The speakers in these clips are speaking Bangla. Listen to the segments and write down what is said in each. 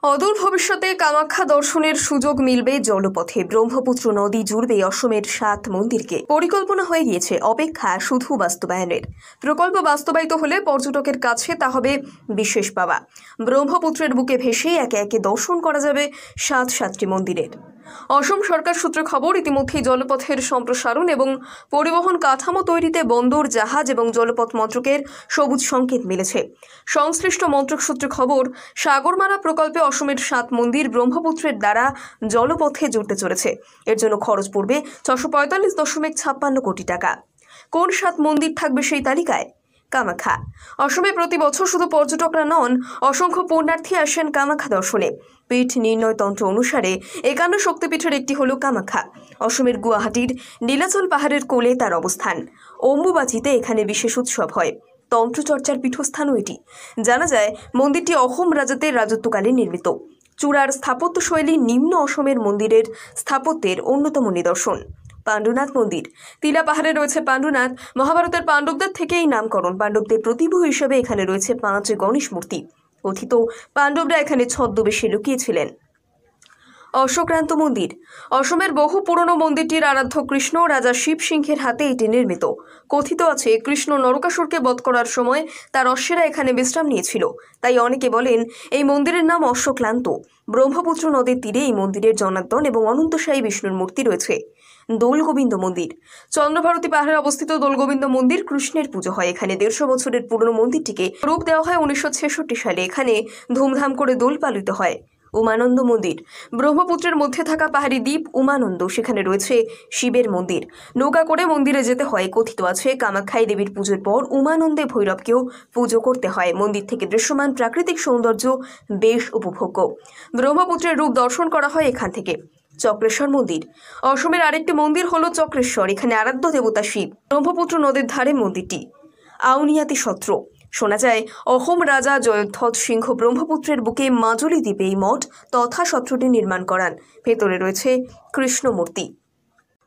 অদূর ভবিষ্যতে কামাখ্যা দর্শনের সুযোগ মিলবে জলপথে। ব্রহ্মপুত্র নদী জুড়বে অসমের 7 মন্দিরকে। পরিকল্পনা হয়ে গিয়েছে, অপেক্ষা শুধু বাস্তবায়নের। প্রকল্প বাস্তবায়িত হলে পর্যটকের কাছে তা হবে বিশেষ পাওয়া। ব্রহ্মপুত্রের বুকে ভেসে একে একে দর্শন করা যাবে 7টি মন্দিরের। অসম সরকার সূত্রে খবর, ইতিমধ্যেই জলপথের সম্প্রসারণ এবং পরিবহন কাঠামো তৈরিতে বন্দর, জাহাজ এবং জলপথ মন্ত্রকের সবুজ সংকেত মিলেছে। সংশ্লিষ্ট মন্ত্রক সূত্রে খবর, সাগরমালা প্রকল্পে অসমের 7 মন্দির ব্রহ্মপুত্রের দ্বারা জলপথে জুড়তে চলেছে। এর জন্য খরচ পড়বে 645.56 কোটি টাকা। কোন 7 মন্দির থাকবে সেই তালিকায়? কামাখ্যা। অসমে প্রতি বছর শুধু পর্যটকরা নন, অসংখ্য পুণ্যার্থী আসেন কামাখ্যা দর্শনে। পীঠ নির্ণয় তন্ত্র অনুসারে 51 শক্তিপীঠের একটি হল কামাখ্যা। অসমের গুয়াহাটির নীলাচল পাহাড়ের কোলে তার অবস্থান। অম্বুবাচীতে এখানে বিশেষ উৎসব হয়। তন্ত্রচর্চার পীঠস্থানও এটি। জানা যায়, মন্দিরটি অহোম রাজাদের রাজত্বকালে নির্মিত। চূড়ার স্থাপত্যশৈলী নিম্ন অসমের মন্দিরের স্থাপত্যের অন্যতম নিদর্শন। পাণ্ডুনাথ মন্দির। তিলা পাহাড়ে রয়েছে পাণ্ডুনাথ। মহাভারতের পাণ্ডবদের থেকেই নামকরণ। পাণ্ডবদের প্রতিভূ হিসেবে এখানে রয়েছে 5 গণেশ মূর্তি। কথিত, পাণ্ডবরা এখানে ছদ্মবেশে লুকিয়েছিলেন। অশ্বক্রান্ত মন্দির। অসমের বহু পুরনো মন্দিরটির আরাধ্য কৃষ্ণ রাজা শিব সিংহের হাতে এটি নির্মিত। কথিত আছে, কৃষ্ণ নরকাসুরকে বধ করার সময় তার অশ্বেরা এখানে বিশ্রাম নিয়েছিল। তাই অনেকে বলেন এই মন্দিরের নাম অশ্বক্লান্ত। ব্রহ্মপুত্র নদীর তীরে এই মন্দিরের জনার্দন এবং অনন্তসায়ী বিষ্ণুর মূর্তি রয়েছে। দোলগোবিন্দ মন্দির। চন্দ্রভারতী পাহাড়ে অবস্থিত দোলগোবিন্দ মন্দির। কৃষ্ণের পুজো হয় এখানে। 150 বছরের পুরনো মন্দিরটিকে রূপ দেওয়া হয় 1966 সালে। এখানে ধুমধাম করে দোল পালিত হয়। উমানন্দ মন্দির। ব্রহ্মপুত্রের মধ্যে থাকা পাহাড়ি দ্বীপ উমানন্দ, সেখানে রয়েছে শিবের মন্দির। নৌকা করে মন্দিরে যেতে হয়। কথিত আছে, কামাখ্যাই দেবীর পুজোর পর উমানন্দে ভৈরবকেও পুজো করতে হয়। মন্দির থেকে দৃশ্যমান প্রাকৃতিক সৌন্দর্য বেশ উপভোগ্য। ব্রহ্মপুত্রের রূপ দর্শন করা হয় এখান থেকে। চক্রেশ্বর মন্দির। অসমের আরেকটি মন্দির হল চক্রেশ্বর। এখানে আরাধ্য দেবতা শিব। ব্রহ্মপুত্র নদীর ধারে মন্দিরটি। আউনিয়াতি সত্র। শোনা যায়, অহোম রাজা জয়ধ্বজ সিংহ ব্রহ্মপুত্রের বুকে মাজুলি দ্বীপে এই মঠ তথা সত্রটি নির্মাণ করান। ভেতরে রয়েছে কৃষ্ণ মূর্তি।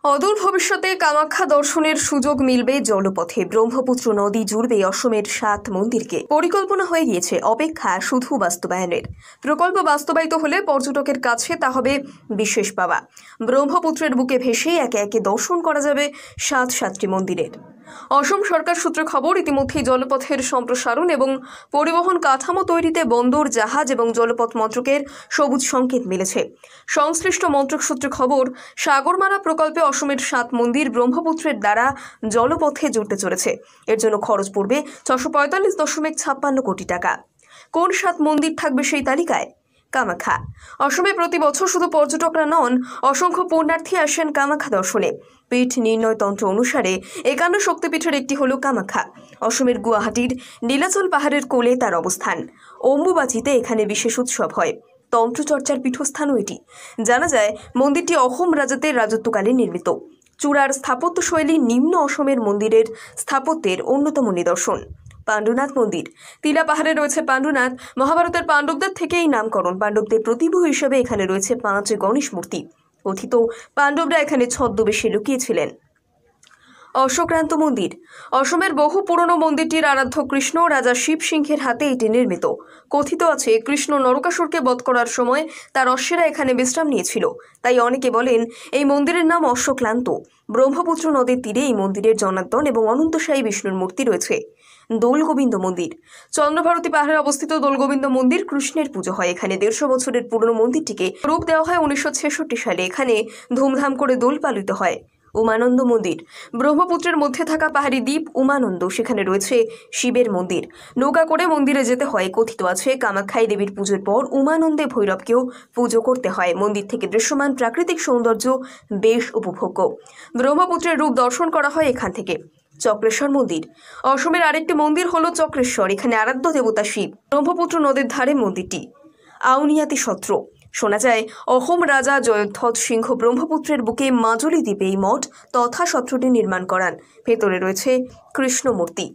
অদূর ভবিষ্যতে কামাখ্যা দর্শনের সুযোগ মিলবে জলপথে। ব্রহ্মপুত্র নদী জুড়বে অসমের 7 মন্দিরকে। পরিকল্পনা হয়ে গিয়েছে, অপেক্ষা শুধু বাস্তবায়নের। প্রকল্প বাস্তবায়িত হলে পর্যটকের কাছে তা হবে বিশেষ পাওয়া। ব্রহ্মপুত্রের বুকে ভেসে একে একে দর্শন করা যাবে 7টি মন্দিরের। অসম সরকার সূত্রে খবর, ইতিমধ্যেই জলপথের সম্প্রসারণ এবং পরিবহন কাঠামো তৈরিতে বন্দর, জাহাজ এবং জলপথ মন্ত্রকের সবুজ সংকেত মিলেছে। সংশ্লিষ্ট মন্ত্রক সূত্রে খবর, সাগরমালা প্রকল্পে অসমের 7 মন্দির ব্রহ্মপুত্রের দ্বারা জলপথে জুড়তে চলেছে। এর জন্য খরচ পড়বে 645.56 কোটি টাকা। কোন 7 মন্দির থাকবে সেই তালিকায়? কামাখ্যা। অসমে প্রতি বছর শুধু পর্যটকরা নন, অসংখ্য পুণ্যার্থী আসেন কামাখ্যা দর্শনে। পীঠ নির্ণয় তন্ত্র অনুসারে 51 শক্তিপীঠের একটি হল কামাখ্যা। অসমের গুয়াহাটির নীলাচল পাহাড়ের কোলে তার অবস্থান। অম্বুবাচীতে এখানে বিশেষ উৎসব হয়। তন্ত্রচর্চার পীঠস্থানও এটি। জানা যায়, মন্দিরটি অহোম রাজাদের রাজত্বকালে নির্মিত। চূড়ার স্থাপত্যশৈলী নিম্ন অসমের মন্দিরের স্থাপত্যের অন্যতম নিদর্শন। পাণ্ডুনাথ মন্দির। তিলা পাহাড়ে রয়েছে পাণ্ডুনাথ। মহাভারতের পাণ্ডবদের থেকেই নামকরণ। পাণ্ডবদের প্রতিভূ হিসেবে এখানে রয়েছে 5 গণেশ মূর্তি। কথিত, পাণ্ডবরা এখানে ছদ্মবেশে লুকিয়েছিলেন। অশ্বক্রান্ত মন্দির। অসমের বহু পুরনো মন্দিরটির আরাধ্য কৃষ্ণ রাজা শিব সিংহের হাতে এটি নির্মিত। কথিত আছে, কৃষ্ণ নরকাসুরকে বধ করার সময় তার অশ্বেরা এখানে বিশ্রাম নিয়েছিল। তাই অনেকে বলেন এই মন্দিরের নাম অশ্বক্লান্ত। ব্রহ্মপুত্র নদীর তীরে এই মন্দিরের জনার্দন এবং অনন্তসায়ী বিষ্ণুর মূর্তি রয়েছে। দোলগোবিন্দ মন্দির। চন্দ্রভারতী পাহাড়ে অবস্থিত দোলগোবিন্দ মন্দির। কৃষ্ণের পুজো হয় এখানে। 150 বছরের পুরনো মন্দিরটিকে রূপ দেওয়া হয় 1966 সালে। এখানে ধুমধাম করে দোল পালিত হয়। উমানন্দ মন্দির। ব্রহ্মপুত্রের মধ্যে থাকা পাহাড়ি দ্বীপ উমানন্দ, সেখানে রয়েছে শিবের মন্দির। নৌকা করে মন্দিরে যেতে হয়। কথিত আছে, কামাখ্যাই দেবীর পুজোর পর উমানন্দে ভৈরবকেও পুজো করতে হয়। মন্দির থেকে দৃশ্যমান প্রাকৃতিক সৌন্দর্য বেশ উপভোগ্য। ব্রহ্মপুত্রের রূপ দর্শন করা হয় এখান থেকে। চক্রেশ্বর মন্দির। অসমের আরেকটি মন্দির হল চক্রেশ্বর। এখানে আরাধ্য দেবতা শিব। ব্রহ্মপুত্র নদীর ধারে মন্দিরটি। আউনিয়াতি সত্র। শোনা যায়, অহোম রাজা জয়ধ্বজ সিংহ ব্রহ্মপুত্রের বুকে মাজুলি দ্বীপে এই মঠ তথা সত্রটি নির্মাণ করান। ভেতরে রয়েছে কৃষ্ণ মূর্তি।